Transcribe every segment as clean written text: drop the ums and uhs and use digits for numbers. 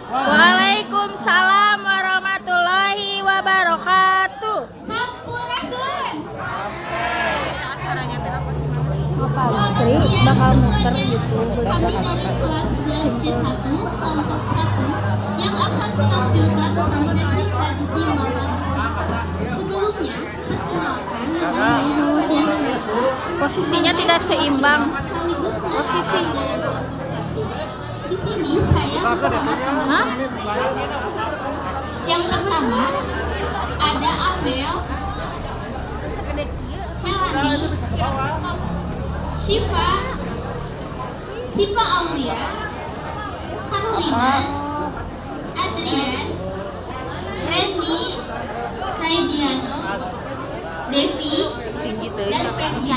Waalaikumsalam warahmatullahi wabarakatuh. Sampurasun. Acaranya teh apa? Sri bakal muter gitu. Kami dari kelas 11C1 kelompok 1 yang akan menampilkan prosesi tradisi Mapag Sri. Sebelumnya, perkenalkan nama saya Fadiana. Posisinya tidak seimbang. Sekaligus Posisi. dari kelompok 1. Di sini saya bersama teman-teman saya. Yang pertama ada Abel, Melani, Syifa, Sipa Aulia, Carolina, Adrian, Randy, Raidiano, Devi, dan Peggy,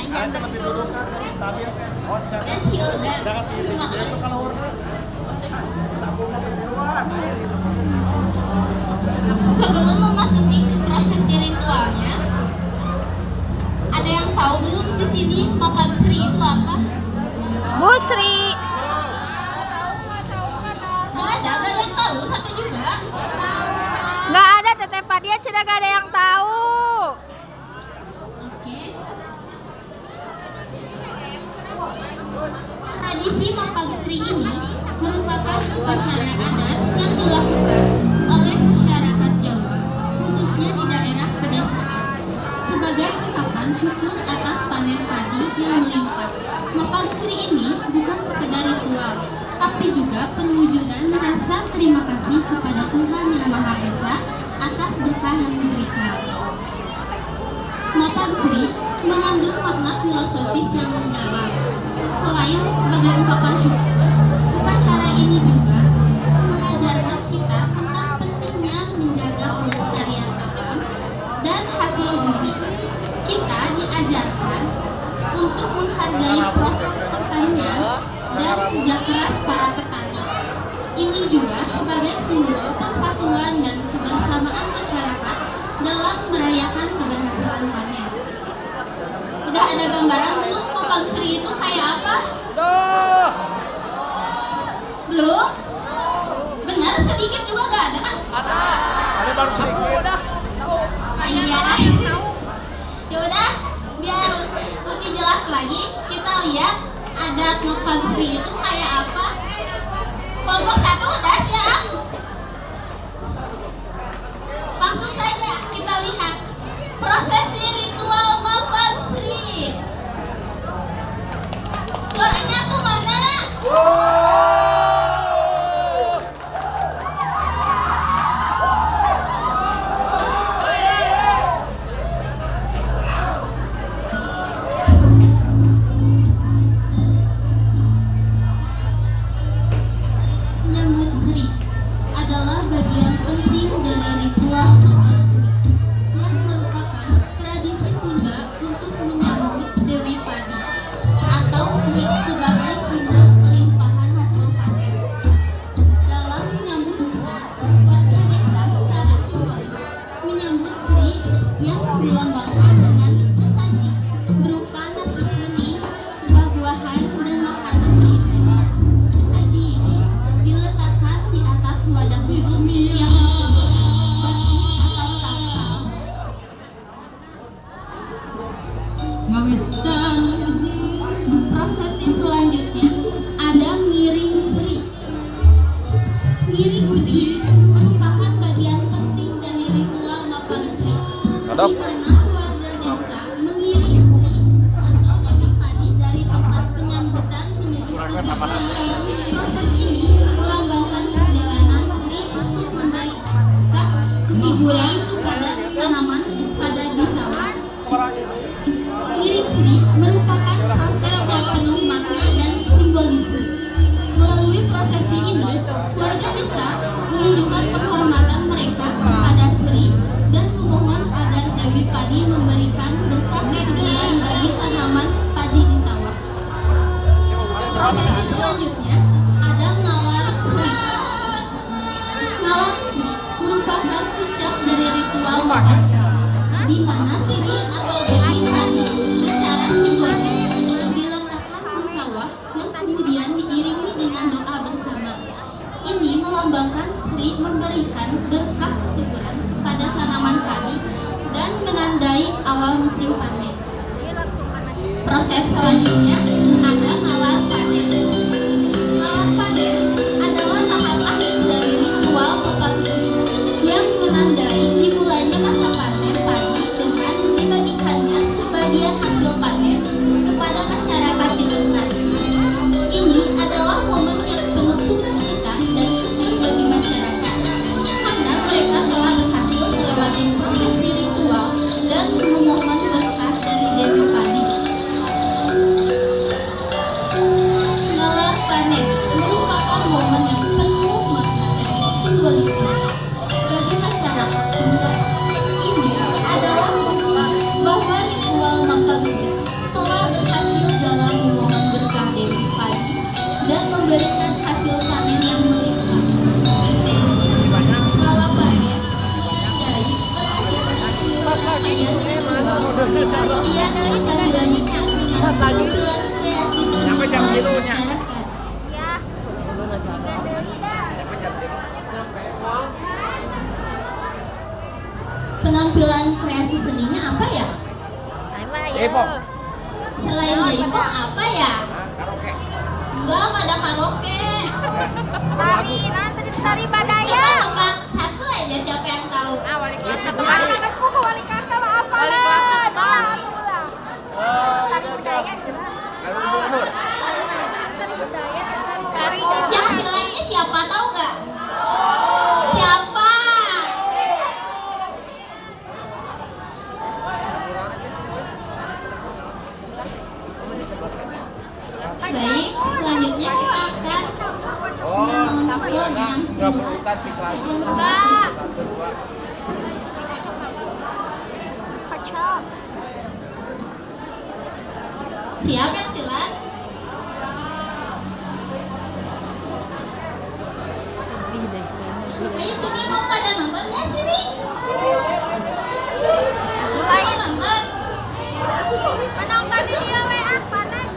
dan Hilda. Terima kasih. Sebelum memasuki ke prosesi ritualnya, ada yang tahu belum di sini Mapag Sri itu apa? Bu Sri. Gak ada yang tahu, satu juga. Nggak ada Teteh Padia, cina gak ada yang tahu. Oke. Tradisi Mapag Sri ini merupakan upacara adat yang dilakukan oleh masyarakat Jawa, khususnya di daerah pedesaan, sebagai ungkapan syukur atas panen padi yang melimpah. Mapag Sri ini bukan sekedar ritual, tapi juga penwujudan rasa terima kasih kepada Tuhan Yang Maha Esa atas berkah yang diberikan. Mapag Sri mengandung makna filosofis yang mendalam. Selain sebagai ungkapan syukur, upacara ini juga mengajarkan kita tentang pentingnya menjaga pelestarian alam dan hasil bumi. Kita diajarkan untuk menghargai proses pertanian dan kerja keras para petani. Ini juga sebagai simbol persatuan dan kebersamaan masyarakat dalam merayakan keberhasilan panen. Udah ada gambaran belum Mapag Sri itu kayak apa? Belum? Benar, sedikit juga gak ada kan? Ada baru sedikit. Iya. Ya udah, biar lebih jelas lagi, kita lihat adat Mapag Sri itu kayak apa. Kelompok 1 udah siap? Langsung saja kita lihat prosesi ritual Mapag Sri. Suaranya tuh mana? Menyambut Sri adalah bagian penting dari ritual Mapag Sri yang merupakan tradisi Sunda untuk menyambut Dewi Padi atau Sri sebagai simbol kelimpahan hasil panen. Dalam menyambut Sri, warga desa secara simbolis menyambut Sri yang dilambangkan dengan sesaji berupa nasi kuning, buah-buahan, dan makanan lainnya. Sesaji ini diletakkan di atas wadah khusus yang disebut batu atau tangkal. Prosesi selanjutnya ada ngiring Sri. Ngiring Sri merupakan bagian penting dari ritual Mapag Sri, di mana warga desa mengiring Sri atau Dewi Padi dari tempat penyambutan menuju kuburan. Proses ini melambangkan perjalanan Sri untuk memberikan berkah kesuburan pada tanaman pada di sawah. Ngiring Sri merupakan proses yang penuh makna dan simbolisme. Melalui prosesi ini, warga desa menunjukkan penghormatan mereka kepada Sri dan memohon agar Dewi Padi memberikan berkah kesuburan bagi tanaman padi di sawah. Prosesi selanjutnya ada Ngalar Sri. Ngalar Sri merupakan puncak dari ritual Mapag Sri, di mana Sri atau Dewi Padi secara simbolis diletakkan di sawah yang kemudian diiringi dengan doa bersama. Ini melambangkan Sri memberikan berkah kesuburan kepada tanaman padi dan menandai awal musim panen. Proses selanjutnya ada ngalar panen. Ngalar panen adalah tahap akhir dari ritual mepangsri yang menandai dimulainya masa panen padi dengan dibagikannya sebagian hasil panen kepada masyarakat di tempat. Ini adalah momen yang penuh sukacita dan syukur bagi masyarakat karena mereka telah berhasil melewati prosesi ritual dan memohon berkah dari Dewi Padi. Ngalar panen merupakan momen yang penuh makna dan simbolisme bagi masyarakat Sunda. Ini adalah bukti bahwa ritual Mapangsri telah berhasil dalam memohon berkah Dewi Padi dan memberikan hasil panen yang melimpah. Kalau panen menandai berakhirnya rangkaian ritual, kemudian akan dilanjutkan dengan penampilan kreasi seni oleh masyarakat. Ya. Tiga deui dah. Penampilan kreasi seninya apa ya? Jaipo. Selain jaipo apa ya? Karaoke. Enggak ada karaoke. Tari, nanti tari Coba badaya. tebak satu aja siapa yang tahu? Wali kelas Mana geus buku wali kelas mah apa? Wali kelas mah tebak. Tari budaya cenah. Tari budaya, tari sari. Yang lainnya siapa tahu nggak? Siapa? Baik, selanjutnya kita akan menampilkan yang silat. Enggak. Kocok. Siap yang silat? Ayo sini mau pada nonton nggak sini? Mulai Mau nonton? menonton di dia WA panas.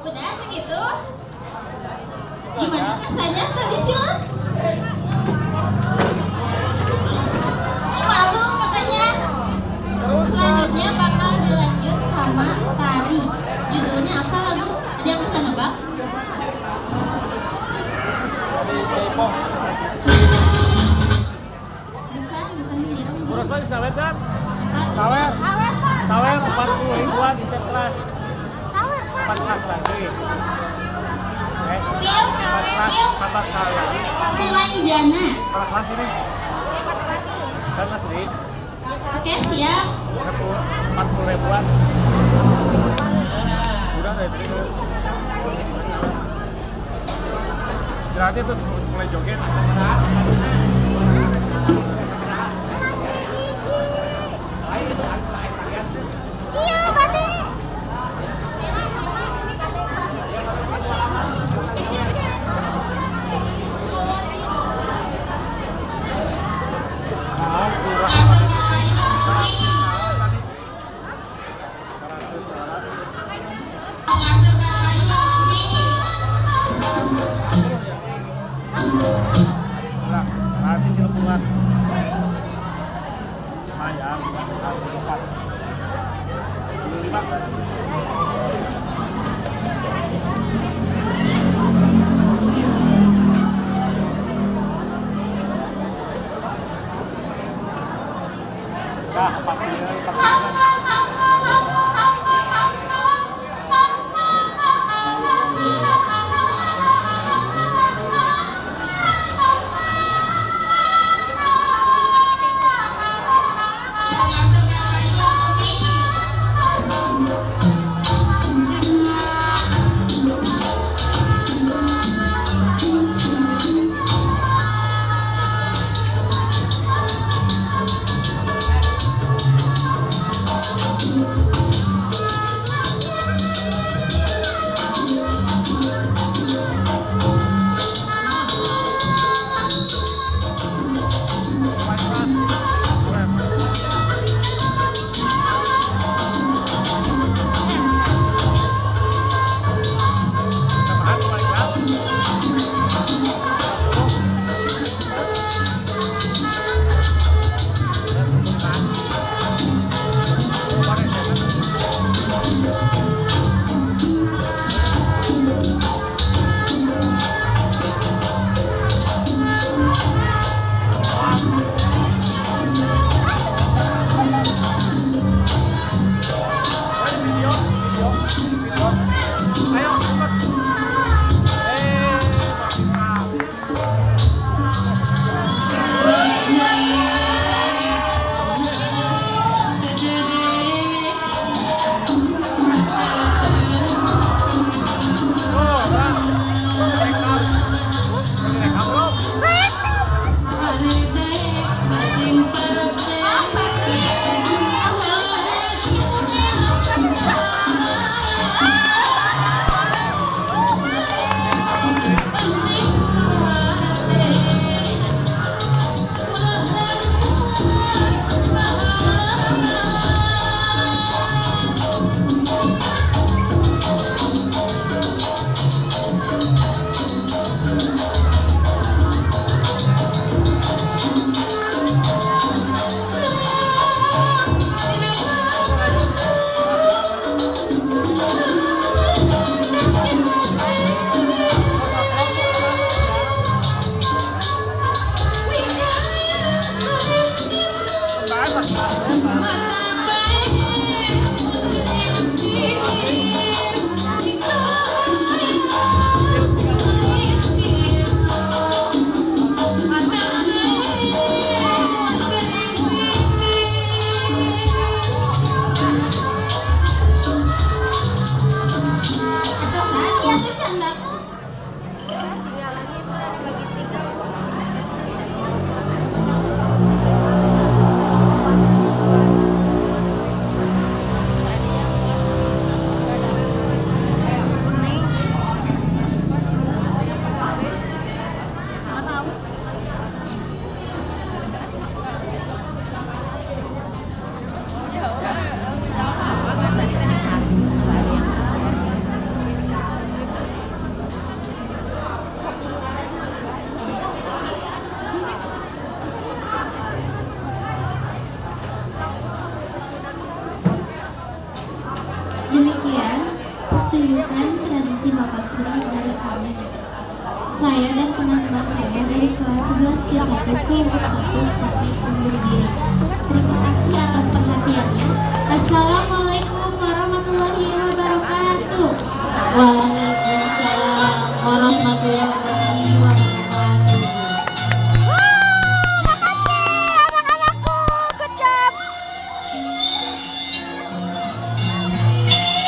Udah segitu? Gimana rasanya tadi silat? Malu katanya. Selanjutnya bakal dilanjut sama tari. Judulnya apa lagu? Ada yang bisa nebak? Bukan film. Terus lagi sawer kan? Apa? Sawer. Awet Pak. Sawer 40 ribuan setiap kelas. Sawet Pak. 4 kelas lagi. Spill, 14 kali lagi. Sulanjana. Berapa kelas ini? Kan Mas Di? Oke, siap. 40 ribuan. Udah dari itu. Gratis terus mulai joget. Iya, Bade. Mau kurang. 4 bulan. melanjutkan tradisi makan siang dari kami. Saya dan teman-teman saya dari kelas 11 C1 kelompok 1 teknik undur diri. Terima kasih atas perhatiannya. Assalamualaikum warahmatullahi wabarakatuh. Waalaikumsalam